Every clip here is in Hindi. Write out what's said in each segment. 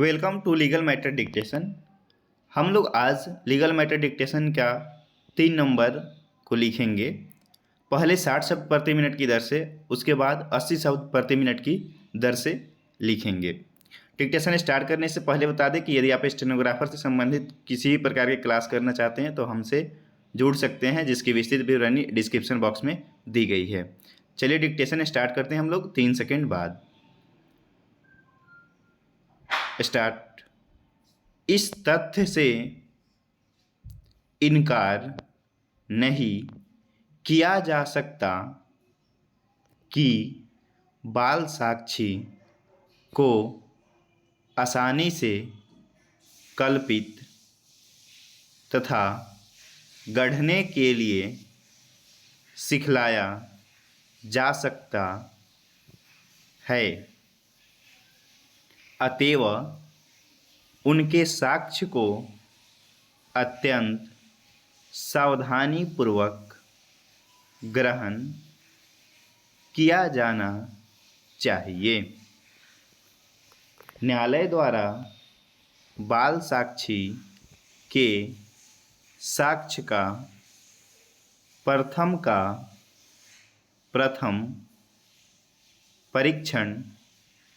Welcome to legal matter dictation. हम लोग आज लीगल मैटर डिक्टेशन का 3 नंबर को लिखेंगे। पहले 60 शब्द प्रति मिनट की दर से, उसके बाद 80 शब्द प्रति मिनट की दर से लिखेंगे। डिक्टेशन स्टार्ट करने से पहले बता दें कि यदि आप स्टेनोग्राफर से संबंधित किसी भी प्रकार की क्लास करना चाहते हैं तो हमसे जुड़ सकते हैं, जिसकी विस्तृत विवरणी डिस्क्रिप्शन बॉक्स में दी गई है। चलिए डिक्टेशन स्टार्ट करते हैं हम लोग 3 सेकेंड बाद। स्टार्ट। इस तथ्य से इनकार नहीं किया जा सकता कि बाल साक्षी को आसानी से कल्पित तथा गढ़ने के लिए सिखलाया जा सकता है, अतएव उनके साक्ष्य को अत्यंत सावधानीपूर्वक ग्रहण किया जाना चाहिए। न्यायालय द्वारा बाल साक्षी के साक्ष्य का प्रथम परीक्षण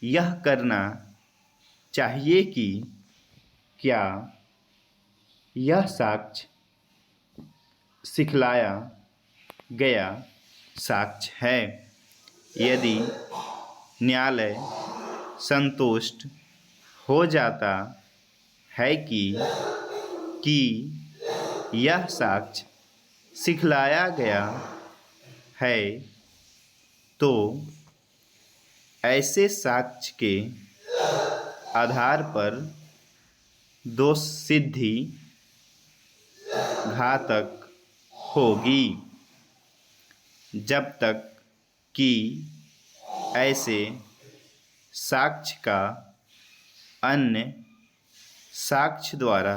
यह करना चाहिए कि क्या यह साक्ष्य सिखलाया गया साक्ष्य है। यदि न्यायालय संतुष्ट हो जाता है कि यह साक्ष्य सिखलाया गया है, तो ऐसे साक्ष्य के आधार पर दोष सिद्धि घातक होगी, जब तक कि ऐसे साक्ष्य का अन्य साक्ष्य द्वारा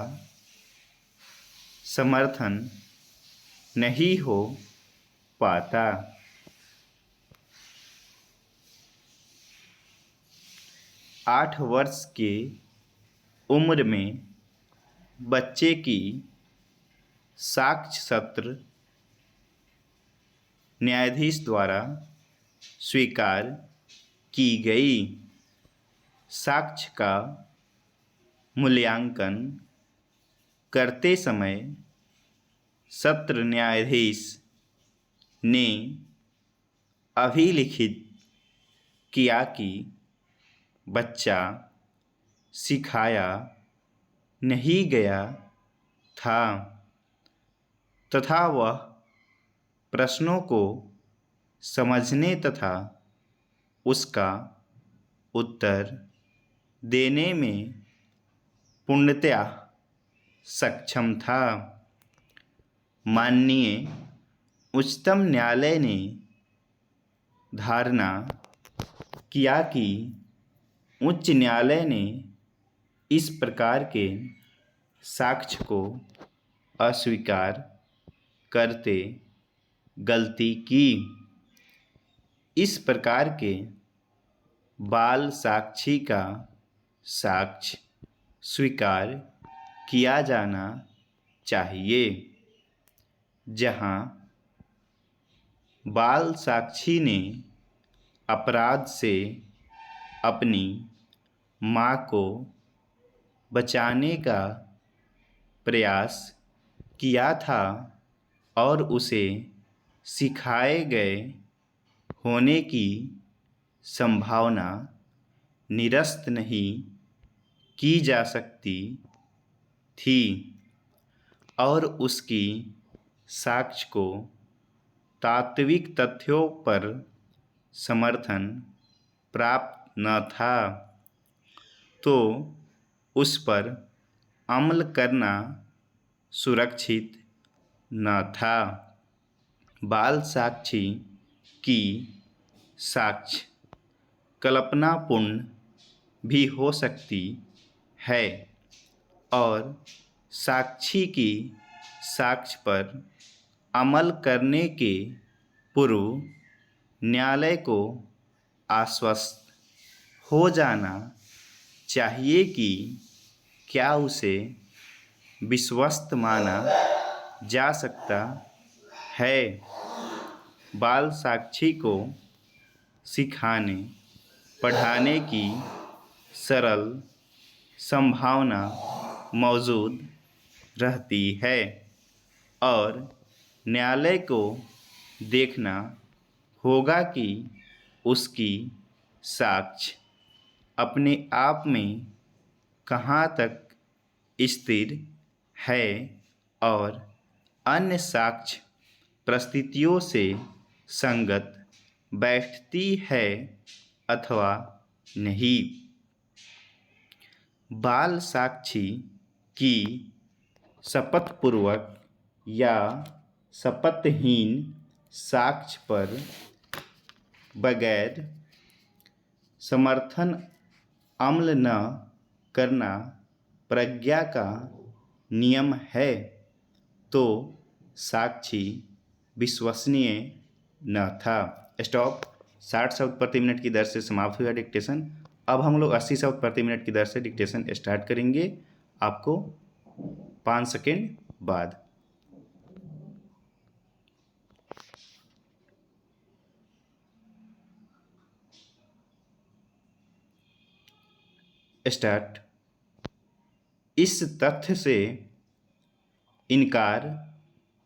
समर्थन नहीं हो पाता। 8 वर्ष की उम्र में बच्चे की साक्ष्य सत्र न्यायाधीश द्वारा स्वीकार की गई। साक्ष्य का मूल्यांकन करते समय सत्र न्यायाधीश ने अभिलिखित किया कि बच्चा सिखाया नहीं गया था तथा वह प्रश्नों को समझने तथा उसका उत्तर देने में पूर्णतया सक्षम था। माननीय उच्चतम न्यायालय ने धारणा किया कि उच्च न्यायालय ने इस प्रकार के साक्ष्य को अस्वीकार करते गलती की। इस प्रकार के बाल साक्षी का साक्ष्य स्वीकार किया जाना चाहिए, जहां बाल साक्षी ने अपराध से अपनी मां को बचाने का प्रयास किया था और उसे सिखाए गए होने की संभावना निरस्त नहीं की जा सकती थी और उसकी साक्ष्य को तात्विक तथ्यों पर समर्थन प्राप्त न था, तो उस पर अमल करना सुरक्षित न था। बाल साक्षी की साक्ष्य कल्पनापूर्ण भी हो सकती है और साक्षी की साक्ष्य पर अमल करने के पूर्व न्यायालय को आश्वस्त हो जाना चाहिए कि क्या उसे विश्वस्त माना जा सकता है। बाल साक्षी को सिखाने पढ़ाने की सरल संभावना मौजूद रहती है और न्यायालय को देखना होगा कि उसकी साक्ष्य अपने आप में कहाँ तक स्थिर है और अन्य साक्ष्य परिस्थितियों से संगत बैठती है अथवा नहीं। बाल साक्षी की शपथपूर्वक या शपथहीन साक्ष्य पर बगैर समर्थन अमल न करना प्रज्ञा का नियम है, तो साक्षी विश्वसनीय न था। स्टॉप। 60 शब्द प्रति मिनट की दर से समाप्त हुआ डिक्टेशन। अब हम लोग 80 शब्द प्रति मिनट की दर से डिक्टेशन स्टार्ट करेंगे आपको 5 सेकेंड बाद। स्टार्ट। इस तथ्य से इनकार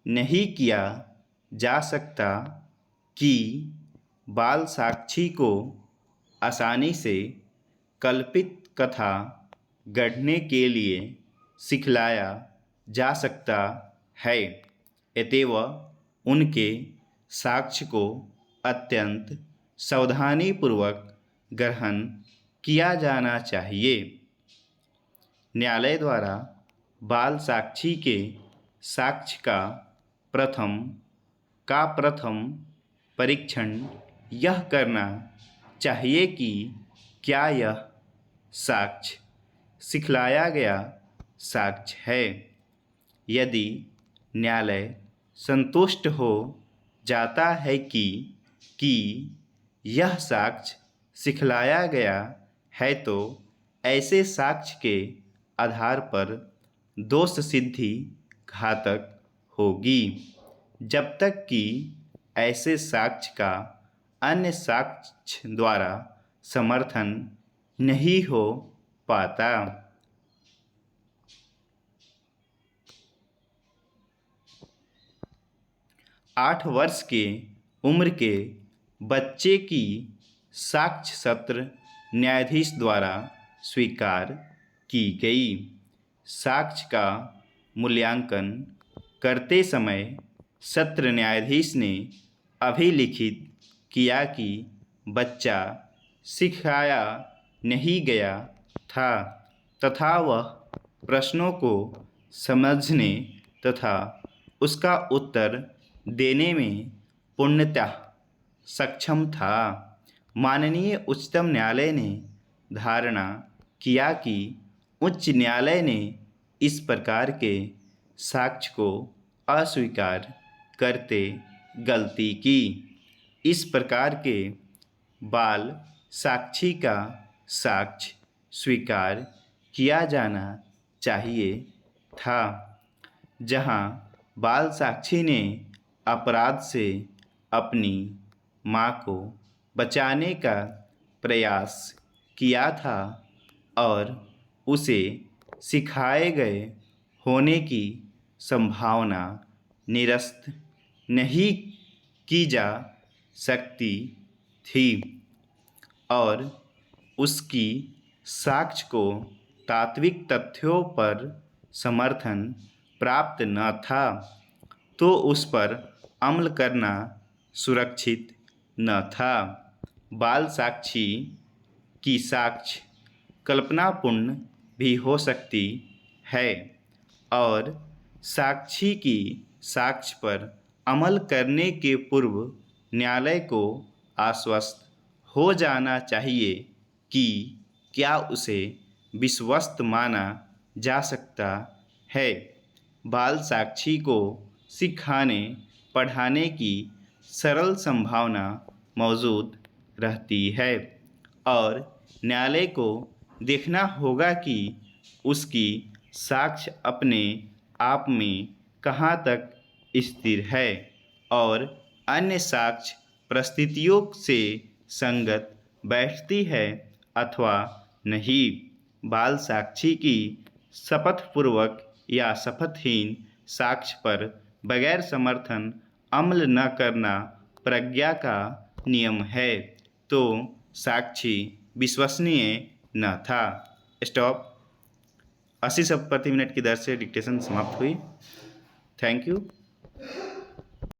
नहीं किया जा सकता कि बाल साक्षी को आसानी से कल्पित कथा गढ़ने के लिए सिखलाया जा सकता है, अतएव उनके साक्ष्य को अत्यंत सावधानीपूर्वक ग्रहण किया जाना चाहिए। न्यायालय द्वारा बाल साक्षी के साक्ष्य का प्रथम परीक्षण यह करना चाहिए कि क्या यह साक्ष्य सिखलाया गया साक्ष्य है। यदि न्यायालय संतुष्ट हो जाता है कि यह साक्ष्य सिखलाया गया है, तो ऐसे साक्ष्य के आधार पर दोष सिद्धि घातक होगी, जब तक कि ऐसे साक्ष्य का अन्य साक्ष्य द्वारा समर्थन नहीं हो पाता। 8 वर्ष के उम्र के बच्चे की साक्ष्य सत्र न्यायाधीश द्वारा स्वीकार की गई। साक्ष्य का मूल्यांकन करते समय सत्र न्यायाधीश ने अभिलिखित किया कि बच्चा सिखाया नहीं गया था तथा वह प्रश्नों को समझने तथा उसका उत्तर देने में पूर्णतः सक्षम था। माननीय उच्चतम न्यायालय ने धारणा किया कि उच्च न्यायालय ने इस प्रकार के साक्ष्य को अस्वीकार करते गलती की। इस प्रकार के बाल साक्षी का साक्ष्य स्वीकार किया जाना चाहिए था, जहां बाल साक्षी ने अपराध से अपनी मां को बचाने का प्रयास किया था और उसे सिखाए गए होने की संभावना निरस्त नहीं की जा सकती थी और उसकी साक्ष्य को तात्विक तथ्यों पर समर्थन प्राप्त न था, तो उस पर अमल करना सुरक्षित न था। बाल साक्षी की साक्ष्य कल्पनापूर्ण भी हो सकती है और साक्षी की साक्ष्य पर अमल करने के पूर्व न्यायालय को आश्वस्त हो जाना चाहिए कि क्या उसे विश्वस्त माना जा सकता है। बाल साक्षी को सिखाने पढ़ाने की सरल संभावना मौजूद रहती है और न्यायालय को देखना होगा कि उसकी साक्ष्य अपने आप में कहाँ तक स्थिर है और अन्य साक्ष्य परिस्थितियों से संगत बैठती है अथवा नहीं। बाल साक्षी की शपथपूर्वक या शपथहीन साक्ष्य पर बगैर समर्थन अमल न करना प्रज्ञा का नियम है, तो साक्षी विश्वसनीय न था। स्टॉप। 80 शब्द प्रति मिनट की दर से डिक्टेशन समाप्त हुई। Thank you.